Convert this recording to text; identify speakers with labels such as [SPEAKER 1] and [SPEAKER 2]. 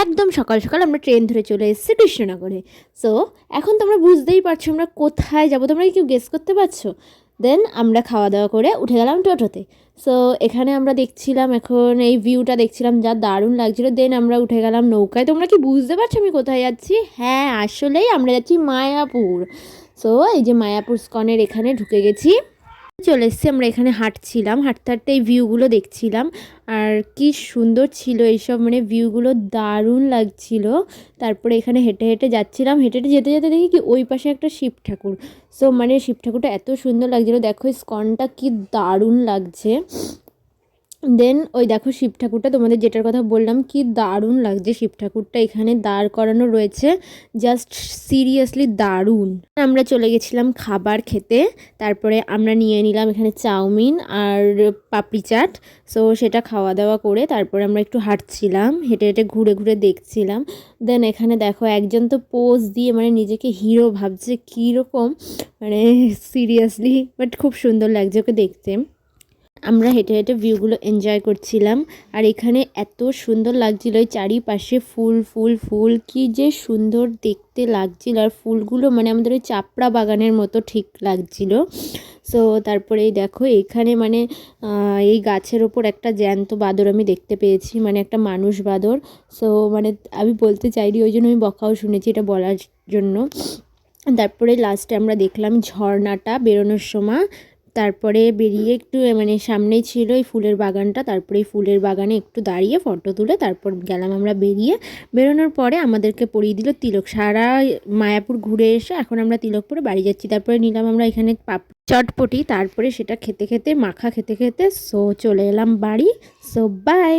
[SPEAKER 1] একদম সকাল সকাল আমরা ট্রেন ধরে চলে এসেছি কৃষ্ণনগরে। সো এখন তোমরা বুঝতেই পারছো আমরা কোথায় যাবো, তোমরা কি কেউ গেস করতে পারছো? দেন আমরা খাওয়া দাওয়া করে উঠে গেলাম টোটোতে। সো এখানে আমরা দেখছিলাম, এখন এই ভিউটা দেখছিলাম, যা দারুণ লাগছিলো। দেন আমরা উঠে গেলাম নৌকায়। তোমরা কি বুঝতে পারছো আমি কোথায় যাচ্ছি? হ্যাঁ, আসলেই আমরা যাচ্ছি মায়াপুর। সো এই যে মায়াপুর স্কনের এখানে ঢুকে গেছি, চলে এসেছি। আমরা এখানে হাঁটছিলাম, হাঁটতে হাঁটতে এই ভিউগুলো দেখছিলাম। আর কি সুন্দর ছিল এইসব, মানে ভিউগুলো দারুণ লাগছিল। তারপরে এখানে হেঁটে হেঁটে যাচ্ছিলাম, হেঁটে হেঁটে যেতে যেতে দেখি কি ওই পাশে একটা শিব ঠাকুর। সো মানে শিব ঠাকুরটা এত সুন্দর লাগছিলো, দেখো স্কনটা কি দারুণ লাগছে। দেন ওই দেখো শিব ঠাকুরটা, তোমাদের যেটার কথা বললাম, কি দারুণ লাগছে শিব ঠাকুরটা এখানে দাঁড় করানো রয়েছে, জাস্ট সিরিয়াসলি দারুণ। আমরা চলে গেছিলাম খাবার খেতে। তারপরে আমরা নিয়ে নিলাম এখানে চাউমিন আর পাপড়ি চাট। সো সেটা খাওয়া দাওয়া করে তারপরে আমরা একটু হাঁটছিলাম, হেঁটে হেঁটে ঘুরে ঘুরে দেখছিলাম। দেন এখানে দেখো একজন তো পোজ দিয়ে মানে নিজেকে হিরো ভাবছে, কীরকম মানে সিরিয়াসলি, বাট খুব সুন্দর লাগছে ওকে দেখতে। আমরা হেঁটে হেঁটে ভিউগুলো এনজয় করছিলাম। আর এখানে এত সুন্দর লাগছিল, ওই চারিপাশে ফুল ফুল ফুল, কি যে সুন্দর দেখতে লাগছিল। আর ফুলগুলো মানে আমাদের ওই চাপড়া বাগানের মতো ঠিক লাগছিল। সো তারপরে দেখো এখানে মানে এই গাছের ওপর একটা জ্যান্ত বাঁদর আমি দেখতে পেয়েছি, মানে একটা মানুষ বাঁদর। সো মানে আমি বলতে চাইনি, ওই জন্য আমি বকাও শুনেছি এটা বলার জন্য। তারপরে লাস্টে আমরা দেখলাম ঝর্ণাটা বেরোনোর সময়। তারপরে বেরিয়ে একটু মানে সামনেই ছিল এই ফুলের বাগানটা, তারপরে এই ফুলের বাগানে একটু দাঁড়িয়ে ফটো তুলে তারপর গেলাম আমরা বেরিয়ে। বেরোনোর পরে আমাদেরকে পরিয়ে দিল তিলক। সারা মায়াপুর ঘুরে এসে এখন আমরা তিলক পরে বাড়ি যাচ্ছি। তারপরে নিলাম আমরা এখানে চটপটি, তারপরে সেটা খেতে খেতে মাখা খেতে খেতে সো চলে এলাম বাড়ি। So by.